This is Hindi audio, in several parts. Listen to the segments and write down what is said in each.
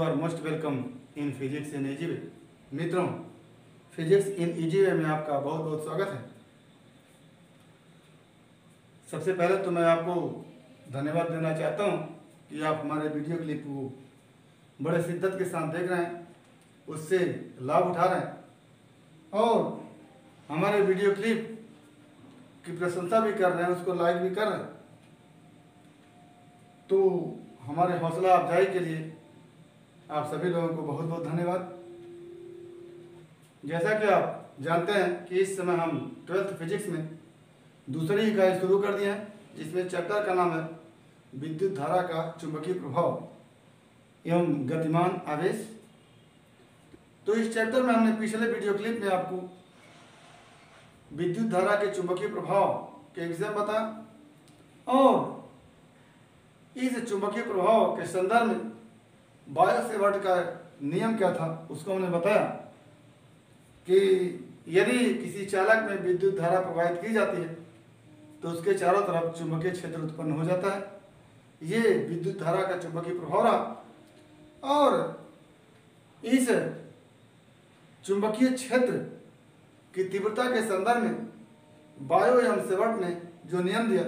You are most welcome in physics in easy way. मित्रों, फिजिक्स इन इजी वे में आपका बहुत बहुत स्वागत है। सबसे पहले तो मैं आपको धन्यवाद देना चाहता हूं कि आप हमारे वीडियो क्लिप को बड़े शिद्दत के साथ देख रहे हैं, उससे लाभ उठा रहे हैं और हमारे वीडियो क्लिप की प्रशंसा भी कर रहे हैं, उसको लाइक भी कर रहे हैं। तो हमारे हौसला अफजाई के लिए आप सभी लोगों को बहुत बहुत धन्यवाद। जैसा कि आप जानते हैं कि इस समय हम 12th फिजिक्स में दूसरी इकाई शुरू कर दिए हैं, जिसमें चैप्टर का नाम है विद्युत धारा का चुंबकीय प्रभाव एवं गतिमान आवेश। तो इस चैप्टर में हमने पिछले वीडियो क्लिप में आपको विद्युत धारा के चुंबकीय प्रभाव के विषय में बताया और इस चुंबकीय प्रभाव के संदर्भ में बायो-सेवर्ट का नियम क्या था उसको हमने बताया कि यदि किसी चालक में विद्युत धारा प्रवाहित की जाती है तो उसके चारों तरफ चुंबकीय क्षेत्र उत्पन्न हो जाता है। ये विद्युत धारा का चुंबकीय प्रभाव रहा और इस चुंबकीय क्षेत्र की तीव्रता के संदर्भ में बायो एवं सेवर्ट ने जो नियम दिया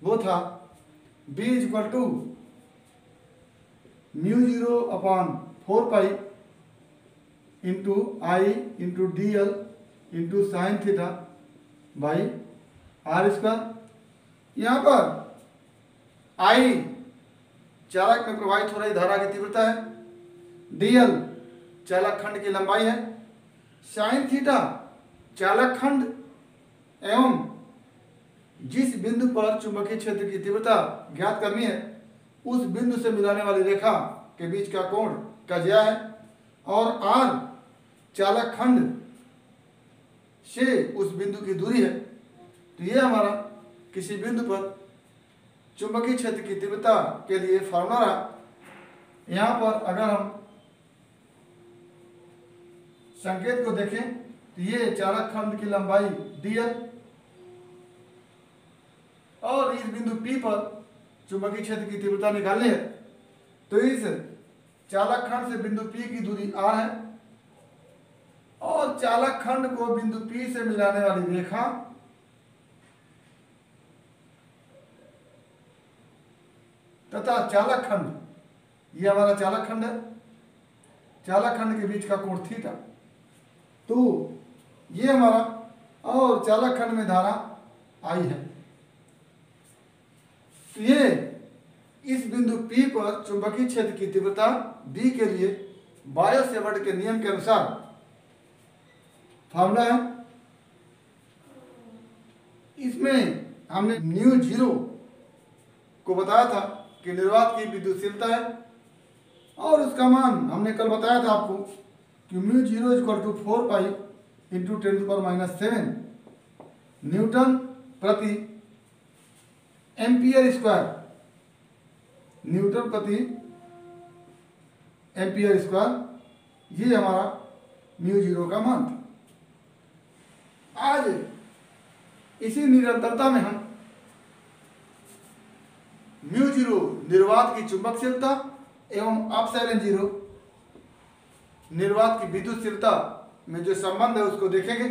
वो था B equal to μ0 upon 4 pi into I into D L into sine theta by R square. यहाँ पर आई चालक में प्रवाहित हो रही धारा की तीव्रता है, डी एल चालक खंड की लंबाई है, साइन थीटा चालक खंड एवं जिस बिंदु पर चुंबकीय क्षेत्र की तीव्रता ज्ञात करनी है उस बिंदु से मिलाने वाली रेखा के बीच का कोण का ज्या है और आर चालक खंड से उस बिंदु की दूरी है। तो यह हमारा किसी बिंदु पर चुंबकीय क्षेत्र की तीव्रता के लिए फॉर्मूला रहा। यहाँ पर अगर हम संकेत को देखें तो ये चालक खंड की लंबाई dl और इस बिंदु P पर चुंबकीय क्षेत्र की तीव्रता निकालनी है तो इस चालक खंड से बिंदु P की दूरी r है और चालक खंड को बिंदु P से मिलाने वाली रेखा तथा चालक खंड, ये हमारा चालक खंड है, चालक खंड के बीच का कोण थीटा, तो ये हमारा और चालक खंड में धारा I है। तो ये इस बिंदु P पर चुंबकीय क्षेत्र की तीव्रता B के लिए बायो-सेवर्ट के नियम के अनुसार फार्मूला है। इसमें हमने μ0 को बताया था कि निर्वात की विद्युतशीलता है और उसका मान हमने कल बताया था आपको कि μ0 equal to 4 pi into 10⁻⁷ newton प्रति एम्पियर स्क्वायर, न्यूटन प्रति एम्पियर स्क्वायर, ये हमारा μ0 का मान था। आज इसी निरंतरता में हम μ0 निर्वात की चुंबकशीलता एवं अपसाइलन 0 निर्वात की विद्युतशीलता में जो संबंध है उसको देखेंगे।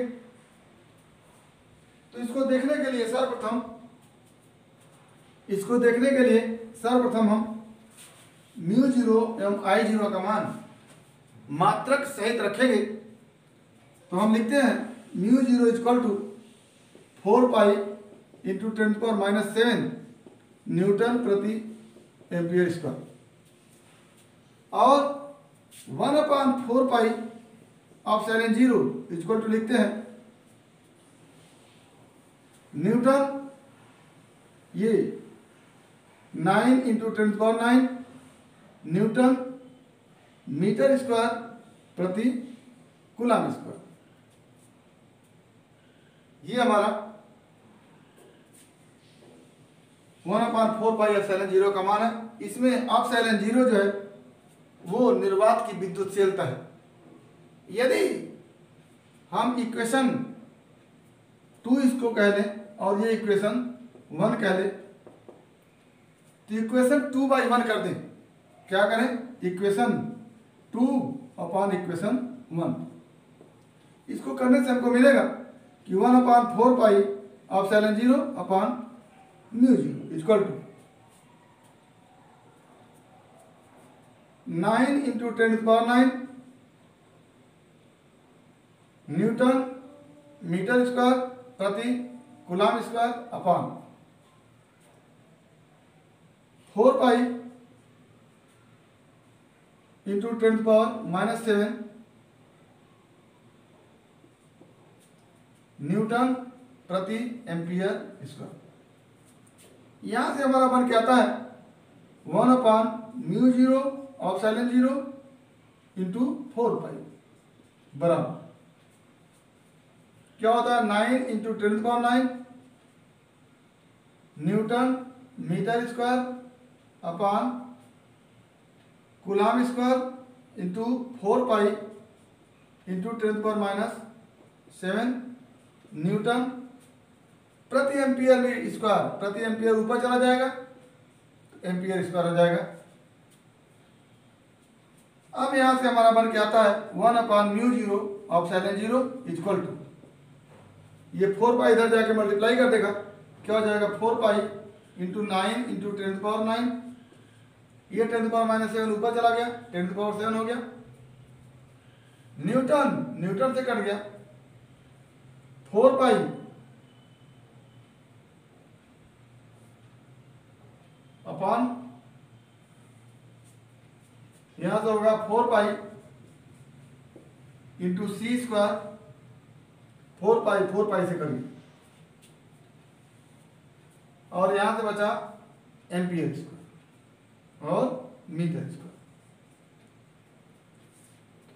तो इसको देखने के लिए सर्वप्रथम हम μ0 एवं I0 का मान मात्रक सहित रखेंगे। तो हम लिखते हैं μ0 equal to 4 pi into 10⁻⁷ newton प्रति एम्पियर स्क्वायर और 1/4 पाई अपसाइलन 0 इक्वल टू लिखते हैं न्यूटन, ये 9 इंटू 10⁹ न्यूटन मीटर स्क्वायर प्रति कूलम स्क्वायर। ये हमारा 1/4 पाई एप्सिलॉन 0 का मान है। इसमें एप्सिलॉन 0 जो है वो निर्वात की विद्युतशीलता है। यदि हम इक्वेशन 2 इसको कह लें और ये इक्वेशन 1 कह लें तो इक्वेशन 2/1 कर दें। क्या करें? Equation 2 upon equation 1। इसको करने से हमको मिलेगा कि 1 upon 4 pi epsilon 0 upon mu 0 equal to 9 into 10⁹ newton metre square प्रति coulomb square upon 4 pi into 10⁻⁻7 newton प्रति एम्पियर स्क्वायर। यहां से हमारा बन के आता है 1 upon mu 0 epsilon 0 into 4 pi बराबर क्या होता है 9 into 10⁹ newton metre square upon coulomb square into 4 pi into 10⁻⁻7 newton प्रति एम्पियर में स्क्वायर, प्रति एम्पियर ऊपर चला जाएगा तो एम्पियर स्क्वायर हो जाएगा। अब यहां से हमारा बन के आता है 1 upon mu 0 epsilon 0 equal to ये 4 पाई इधर जाके मल्टीप्लाई कर देगा क्या हो जाएगा 4 पाई इंटू 9 इंटू 10⁻9 ये 10⁻⁻7 ऊपर चला गया 10⁻7 हो गया न्यूटन न्यूटन से कट गया 4 पाई अपॉन यहां से होगा 4 पाई इंटू सी स्क्वायर 4 पाई से करिए और यहां से बचा एम्पियर स्क्वायर और मीटर स्क्वायर।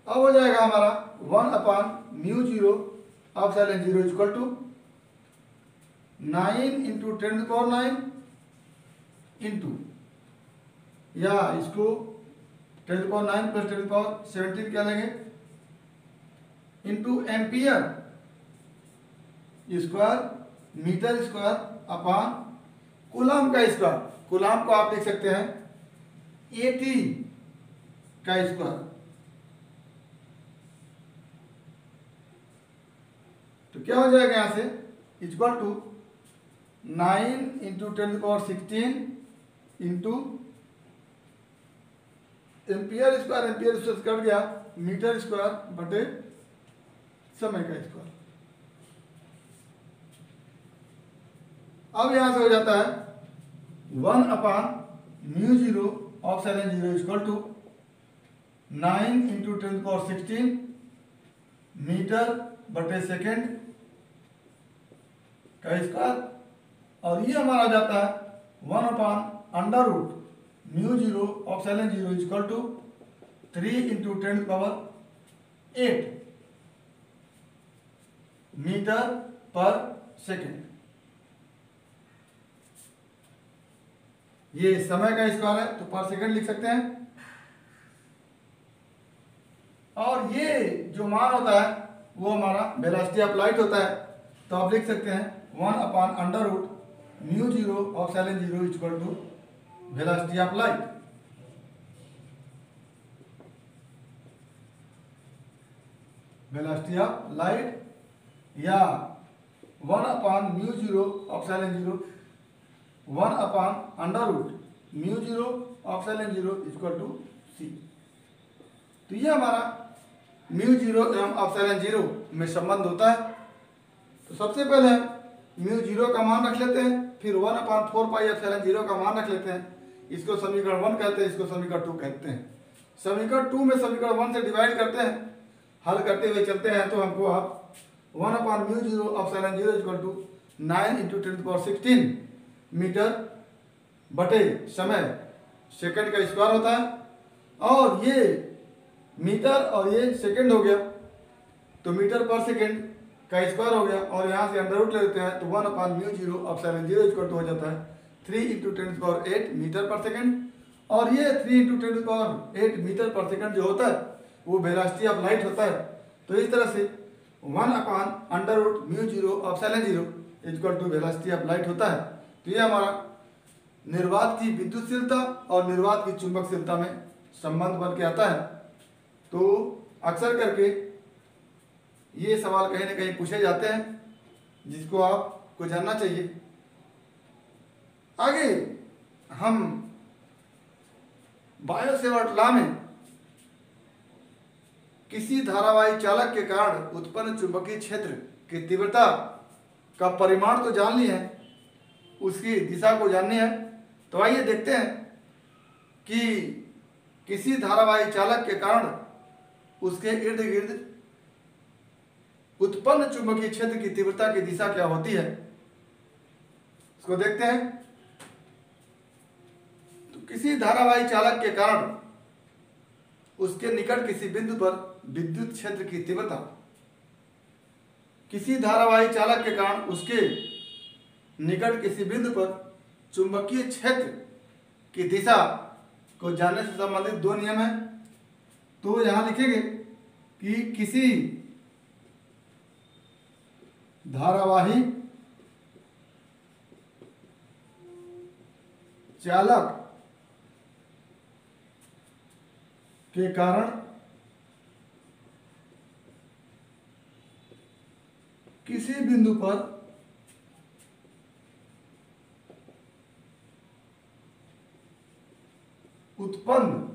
अब हो जाएगा हमारा 1 upon mu 0 epsilon 0 equal to 9 into 10⁻9 into या इसको 10⁻9 प्लस 10⁻17 क्या लेंगे into ampere square metre square upon coulomb का स्क्वायर। कूलम को आप लिख सकते हैं 80 का स्क्वायर। तो क्या हो जाएगा यहां से equal to 9 into 10⁻16 into ampere square cut गया मीटर स्क्वायर बटे समय का स्क्वायर। अब यहां से हो जाता है 1 upon mu 0 epsilon 0 equal to 9 into 10⁻16 metre बटे सेकेंड का स्क्वायर और ये हमारा हो जाता है 1 upon under root mu 0 epsilon 0 equal to 3 into 10⁸ metre पर सेकेंड। ये समय का स्क्वायर है तो पर सेकंड लिख सकते हैं और ये जो मान होता है वो हमारा वेलोसिटी ऑफ लाइट होता है तो आप लिख सकते हैं 1 upon under root mu 0 epsilon 0 equal to velocity of light. Velocity of light या 1 upon mu 0 epsilon 0 1 upon under root mu 0 epsilon 0 equal to C. तो ये हमारा म्यू 0 एवं एप्सिलॉन 0 में संबंध होता है। तो सबसे पहले म्यू 0 का मान रख लेते हैं फिर 1 अपॉन 4 पाई एप्सिलॉन 0 का मान रख लेते हैं। इसको समीकरण 1 कहते हैं, इसको समीकरण 2 कहते हैं। समीकरण 2 में समीकरण 1 से डिवाइड करते हैं, हल करते हुए चलते हैं तो हमको आप 1 upon mu 0 epsilon 0 equal to 9 into 10⁻16 metre बटे समय सेकंड का स्क्वायर होता है और ये मीटर और ये सेकंड हो गया तो मीटर पर सेकंड का स्क्वायर हो गया और यहाँ से अंडर रूट ले लेते हैं तो 1 upon mu 0 epsilon 0 equal to हो जाता है 3 इंटू 10⁸ मीटर पर सेकंड और ये 3 इंटू 10⁸ मीटर पर सेकंड जो होता है वो वेलोसिटी ऑफ लाइट होता है। तो इस तरह से 1 upon under root mu 0 epsilon 0 equal to velocity of light होता है। तो ये हमारा निर्वात की विद्युतशीलता और निर्वात की चुंबकशीलता में संबंध बन के आता है। तो अक्सर करके ये सवाल कहीं ना कहीं पूछे जाते हैं, जिसको आपको जानना चाहिए। आगे हम बायो सेवर्ट लॉ में किसी धारावाही चालक के कारण उत्पन्न चुंबकीय क्षेत्र की तीव्रता का परिमाण तो जान लिया है, उसकी दिशा को जाननी है। तो आइए देखते हैं कि किसी धारावाही चालक के कारण उसके इर्द गिर्द उत्पन्न चुंबकीय क्षेत्र की तीव्रता की दिशा क्या होती है, इसको देखते हैं। तो किसी धारावाही चालक के कारण उसके निकट किसी बिंदु पर विद्युत क्षेत्र की तीव्रता, किसी धारावाही चालक के कारण उसके निकट किसी बिंदु पर चुंबकीय क्षेत्र की दिशा को जानने से संबंधित दो नियम हैं। तो यहां लिखेंगे कि किसी धारावाही चालक के कारण किसी बिंदु पर उत्पन्न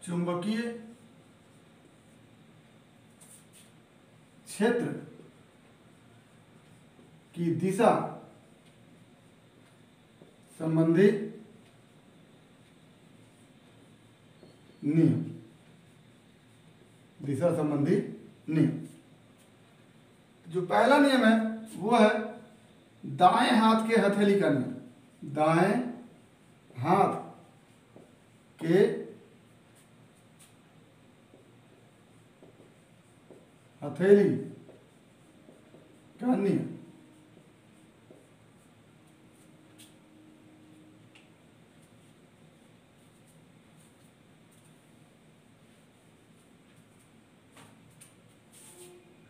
चुंबकीय क्षेत्र की दिशा संबंधी नियम, दिशा संबंधी नियम। जो पहला नियम है वो है दाएं हाथ के हथेली का नियम। दाएं हाथ के हथेली का नियम।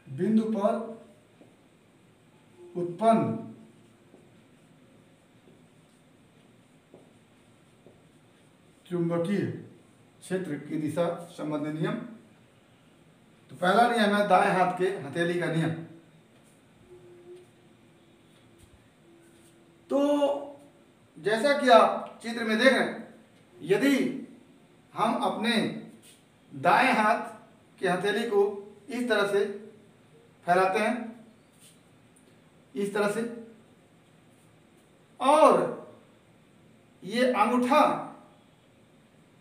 बिंदु पर उत्पन्न चुंबकीय क्षेत्र की दिशा संबंधी नियम। तो पहला नियम है दाएं हाथ के हथेली का नियम। तो जैसा कि आप चित्र में देख रहे हैं, यदि हम अपने दाएं हाथ के हथेली को इस तरह से फैलाते हैं, इस तरह से, और ये अंगूठा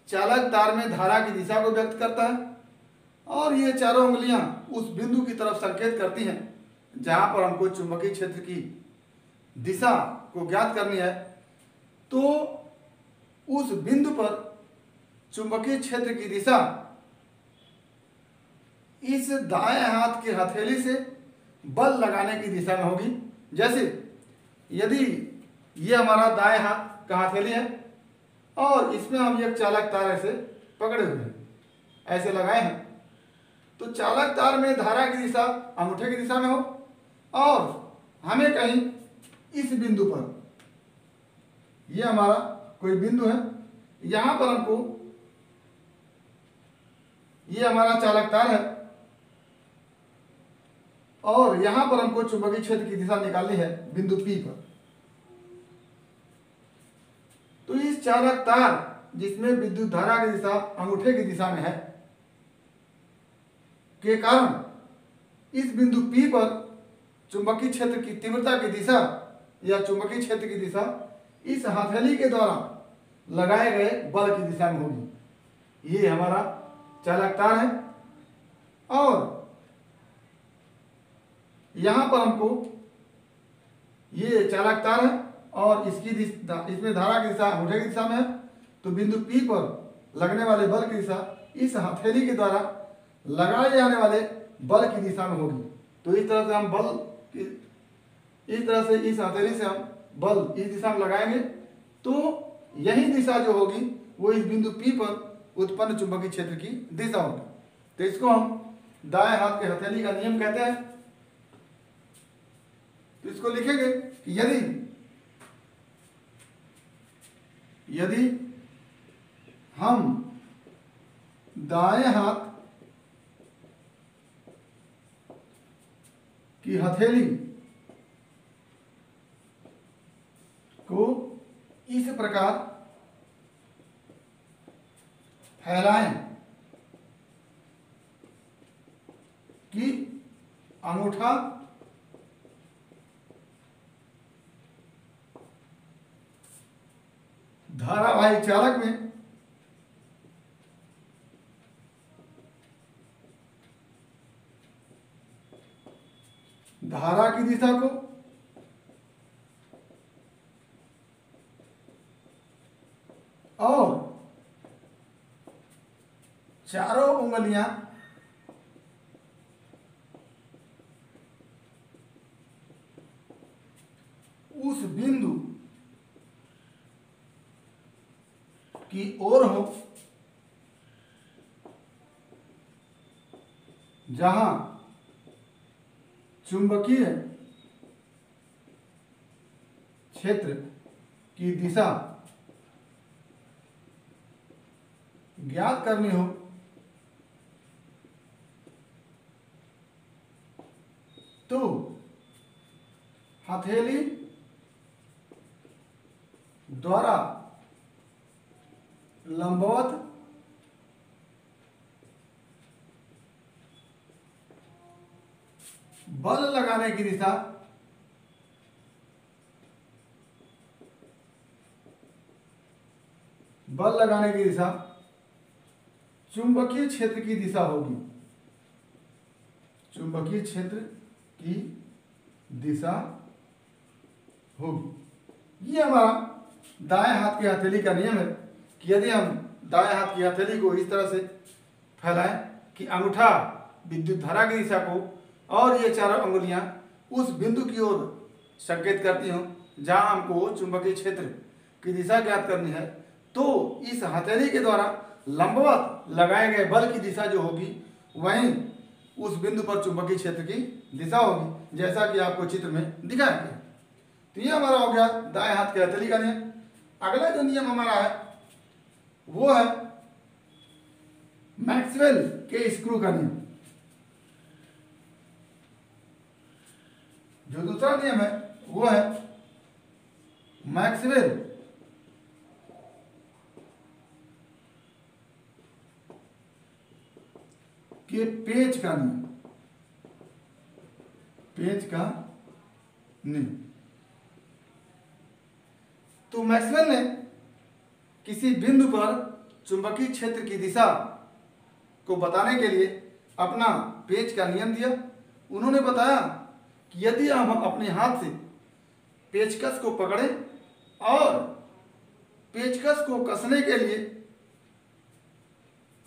चालक तार में धारा की दिशा को व्यक्त करता है, और ये चारों उंगलियां उस बिंदु की तरफ संकेत करती हैं जहां पर हमको चुंबकीय क्षेत्र की दिशा को ज्ञात करनी है। तो उस बिंदु पर चुंबकीय क्षेत्र की दिशा इस दाएं हाथ की हथेली से बल लगाने की दिशा में होगी। जैसे यदि ये हमारा दाएं हाथ का हथेली है और इसमें हम एक चालक तार ऐसे पकड़े हुए हैं, ऐसे लगाए हैं, तो चालक तार में धारा की दिशा अंगूठे की दिशा में हो, और हमें कहीं इस बिंदु पर, ये हमारा कोई बिंदु है, यहां पर हमको, ये हमारा चालक तार है और यहां पर हमको चुंबकीय क्षेत्र की दिशा निकालनी है बिंदु P पर। तो इस चालक तार जिसमें विद्युत धारा की दिशा अंगूठे की दिशा में है के कारण इस बिंदु P पर चुंबकीय क्षेत्र की तीव्रता की दिशा या चुंबकीय क्षेत्र की दिशा इस हथेली के द्वारा लगाए गए बल की दिशा में होगी। ये हमारा चालक तार है और यहां पर हमको, ये चालक तार है और इसकी इसमें धारा की दिशा अंगूठे की दिशा में है, तो बिंदु P पर लगने वाले बल की दिशा इस हथेली के द्वारा लगाए जाने वाले बल की दिशा में होगी। तो इस तरह से हम बल, इस तरह से इस हथेली से हम बल इस दिशा में लगाएंगे, तो यही दिशा जो होगी वो इस बिंदु P पर उत्पन्न चुंबकीय क्षेत्र की दिशा होगी। तो इसको हम दाएं हाथ के हथेली का नियम कहते हैं। तो इसको लिखेंगे कि यदि हम दाएं हाथ की हथेली को इस प्रकार फैलाएं कि अंगूठा धारावाही चालक में धारा की दिशा को और चारों उंगलियां उस बिंदु की ओर हो जहां चुंबकीय क्षेत्र की दिशा ज्ञात करनी हो तो हथेली द्वारा लंबवत बल लगाने की दिशा चुंबकीय क्षेत्र की दिशा होगी। चुंबकीय क्षेत्र की दिशा होगी। ये हमारा दाएं हाथ की हथेली का नियम है कि यदि हम दाएं हाथ की हथेली को इस तरह से फैलाएं कि अंगूठा विद्युत धारा की दिशा को और ये चारों अंगुलियां उस बिंदु की ओर संकेत करती हों जहां हमको चुंबकीय क्षेत्र की दिशा ज्ञात करनी है, तो इस हथेली के द्वारा लंबवत लगाए गए बल की दिशा जो होगी वहीं उस बिंदु पर चुंबकीय क्षेत्र की दिशा होगी, जैसा कि आपको चित्र में दिखाया गया। तो ये हमारा हो गया दाएं हाथ की हथेली का नियम। अगला जो नियम हमारा है वो है मैक्सवेल के स्क्रू का नियम। जो दूसरा नियम है वो है मैक्सवेल के पेच का नियम। पेच का नियम। तो मैक्सवेल ने किसी बिंदु पर चुंबकीय क्षेत्र की दिशा को बताने के लिए अपना पेच का नियम दिया। उन्होंने बताया कि यदि हम अपने हाथ से पेचकस को पकड़ें और पेचकस को कसने के लिए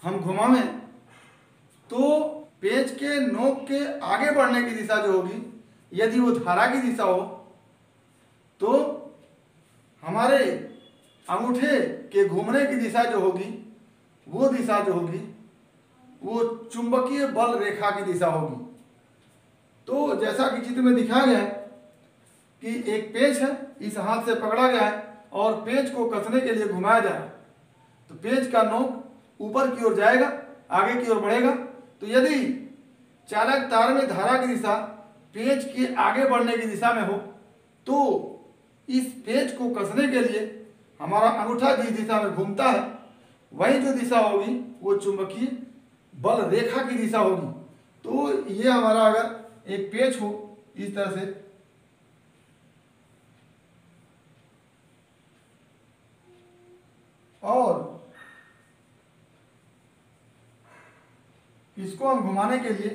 हम घुमावें तो पेच के नोक के आगे बढ़ने की दिशा जो होगी, यदि वो धारा की दिशा हो तो हमारे अंगूठे के घूमने की दिशा जो होगी वो दिशा जो होगी वो चुंबकीय बल रेखा की दिशा होगी। तो जैसा कि चित्र में दिखाया गया है कि एक पेच है, इस हाथ से पकड़ा गया है और पेच को कसने के लिए घुमाया जा रहा है, तो पेच का नोक ऊपर की ओर जाएगा, आगे की ओर बढ़ेगा। तो यदि चालक तार में धारा की दिशा पेच के आगे बढ़ने की दिशा में हो तो इस पेच को कसने के लिए हमारा अंगूठा जिस दिशा में घूमता है वही जो दिशा होगी वो चुंबकीय बल रेखा की दिशा होगी। तो ये हमारा अगर एक पेच हो इस तरह से और इसको हम घुमाने के लिए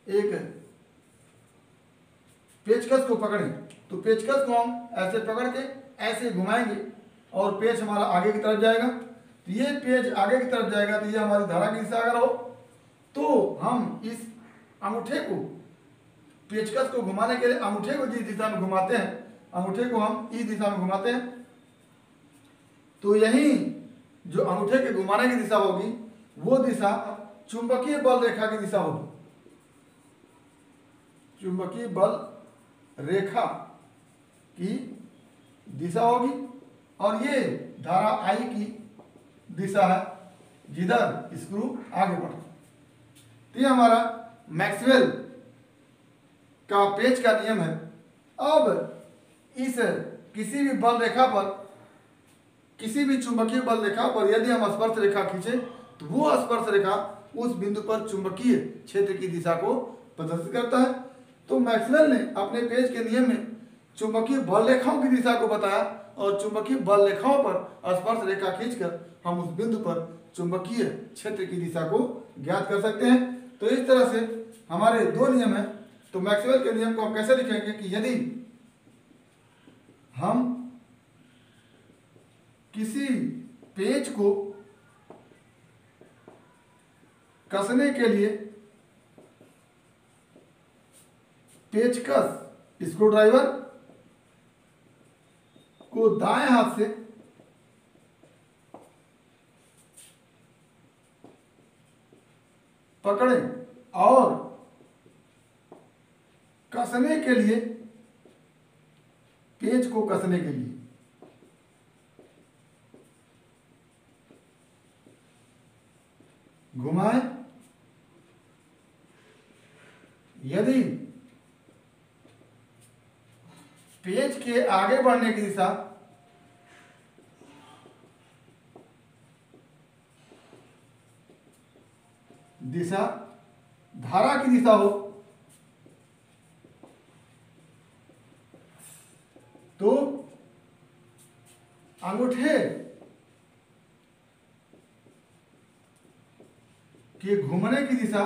एक पेचकस को पकड़ें, तो पेचकस को हम ऐसे पकड़ के ऐसे घुमाएंगे और पेच हमारा आगे की तरफ जाएगा। तो ये पेच आगे की तरफ जाएगा तो ये हमारी धारा की दिशा अगर हो तो हम इस अंगूठे को पेचकस को घुमाने के लिए अंगूठे को जिस दिशा में घुमाते हैं, अंगूठे को हम इस दिशा में घुमाते हैं, तो यही जो अंगूठे के घुमाने की दिशा होगी वो दिशा चुंबकीय बल रेखा की दिशा होगी। चुंबकीय बल रेखा की दिशा होगी और ये धारा आई की दिशा है जिधर स्क्रू आगे बढ़ रहा है। तो ये हमारा मैक्सवेल का पेच का नियम है। अब इस किसी भी बल रेखा पर, किसी भी चुंबकीय बल रेखा पर यदि हम स्पर्श रेखा खींचे तो वो स्पर्श रेखा उस बिंदु पर चुंबकीय क्षेत्र की दिशा को प्रदर्शित करता है। तो मैक्सवेल ने अपने पेच के नियम में चुंबकीय बल रेखाओं की दिशा को बताया और चुंबकीय बल रेखाओं पर स्पर्श रेखा खींचकर हम उस बिंदु पर चुंबकीय क्षेत्र की दिशा को ज्ञात कर सकते हैं। तो इस तरह से हमारे दो नियम हैं। तो मैक्सवेल के नियम को हम कैसे लिखेंगे कि यदि हम किसी पेच को कसने के लिए पेचकस स्क्रूड्राइवर को दाएं हाथ से पकड़ें और कसने के लिए, पेच को कसने के लिए घुमाएं, यदि पेच के आगे बढ़ने की दिशा धारा की दिशा हो तो अंगूठे के घूमने की दिशा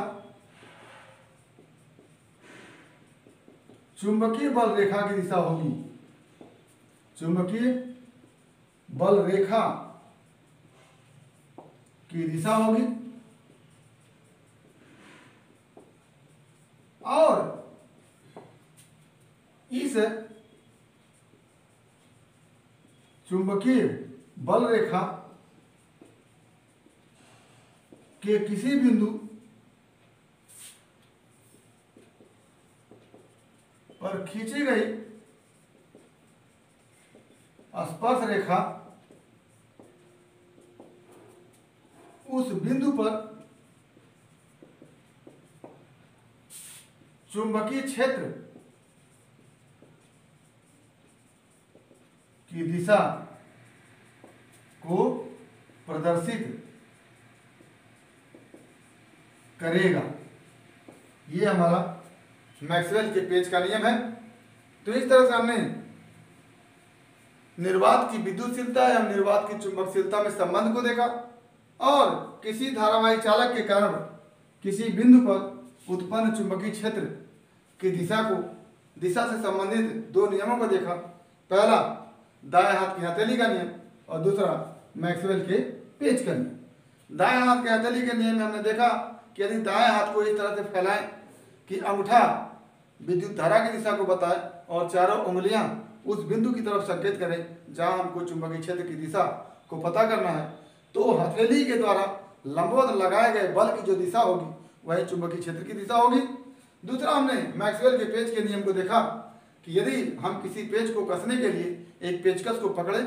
चुंबकीय बल रेखा की दिशा होगी। चुंबकीय बल रेखा की दिशा होगी और इस चुंबकीय बल रेखा के किसी बिंदु पर खींची गई स्पर्श रेखा उस बिंदु पर चुंबकीय क्षेत्र की दिशा को प्रदर्शित करेगा। ये हमारा मैक्सवेल के पेच का नियम है। तो इस तरह से हमने निर्वात की विद्युतशीलता या निर्वात की चुंबकशीलता में संबंध को देखा और किसी धारावाही चालक के कारण किसी बिंदु पर उत्पन्न चुंबकीय क्षेत्र की दिशा से संबंधित दो नियमों को देखा। पहला दाएं हाथ की हथेली का नियम और दूसरा मैक्सवेल के पेच का नियम। दाएं हाथ के हथेली के नियम में हमने देखा कि यदि दाएं हाथ को इस तरह से फैलाएं कि अंगूठा विद्युत धारा की दिशा को बताए और चारों उंगलियां उस बिंदु की तरफ संकेत करें जहां हमको चुंबकीय क्षेत्र की दिशा को पता करना है, तो हथेली के द्वारा लंबवत लगाए गए बल की जो दिशा होगी वही चुंबकीय क्षेत्र की दिशा होगी। दूसरा हमने मैक्सवेल के पेच के नियम को देखा कि यदि हम किसी पेच को कसने के लिए एक पेचकस को पकड़े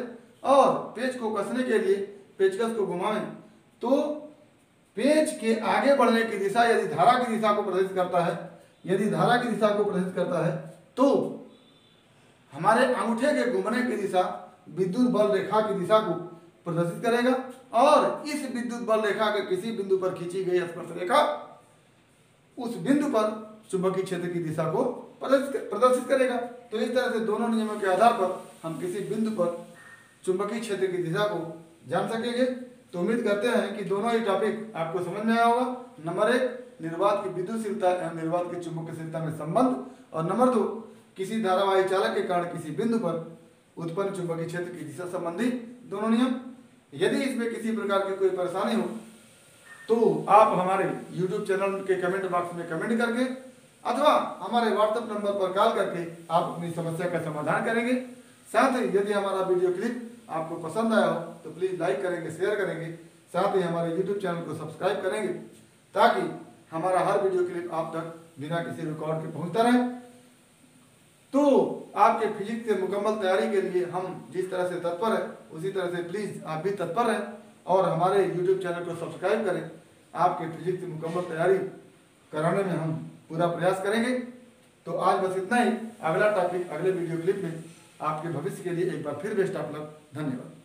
और पेच को कसने के लिए पेचकस को घुमाएं तो पेच के आगे बढ़ने की दिशा यदि धारा की दिशा को प्रदर्शित करता है, यदि धारा की दिशा को प्रदर्शित करता है तो हमारे अंगूठे के घूमने की दिशा विद्युत बल रेखा की दिशा को प्रदर्शित करेगा और इस विद्युत बल रेखा के किसी बिंदु पर खींची गई स्पर्श रेखा उस बिंदु पर चुंबकीय क्षेत्र की दिशा को प्रदर्शित करेगा। तो इस तरह से दोनों नियमों के आधार पर हम किसी बिंदु पर चुंबकीय क्षेत्र की दिशा को जान सकेंगे। तो उम्मीद करते हैं कि दोनों ही टॉपिक आपको समझ में आया होगा। नंबर 1 निर्वात की विद्युतशीलता एवं निर्वात की चुंबकशीलता में संबंध और नंबर 2 किसी धारावाही चालक के कारण किसी बिंदु पर उत्पन्न चुंबकीय क्षेत्र की दिशा संबंधी दोनों नियम। यदि इसमें किसी प्रकार की कोई परेशानी हो तो आप हमारे YouTube चैनल के कमेंट बॉक्स में कमेंट करके अथवा हमारे व्हाट्सएप नंबर पर कॉल करके आप अपनी समस्या का समाधान करेंगे। साथ ही यदि हमारा वीडियो क्लिप आपको पसंद आया हो तो प्लीज़ लाइक करेंगे, शेयर करेंगे, साथ ही हमारे YouTube चैनल को सब्सक्राइब करेंगे ताकि हमारा हर वीडियो क्लिप आप तक बिना किसी रिकॉर्ड के पहुंचता रहे। तो आपके फिजिक्स के मुकम्मल तैयारी के लिए हम जिस तरह से तत्पर है उसी तरह से प्लीज़ आप भी तत्पर रहें और हमारे YouTube चैनल को सब्सक्राइब करें। आपके फिजिक्स की मुकम्मल तैयारी कराने में हम पूरा प्रयास करेंगे। तो आज बस इतना ही। अगला टॉपिक अगले वीडियो क्लिप में आपके भविष्य के लिए एक बार फिर बेस्ट ऑफ लक। धन्यवाद।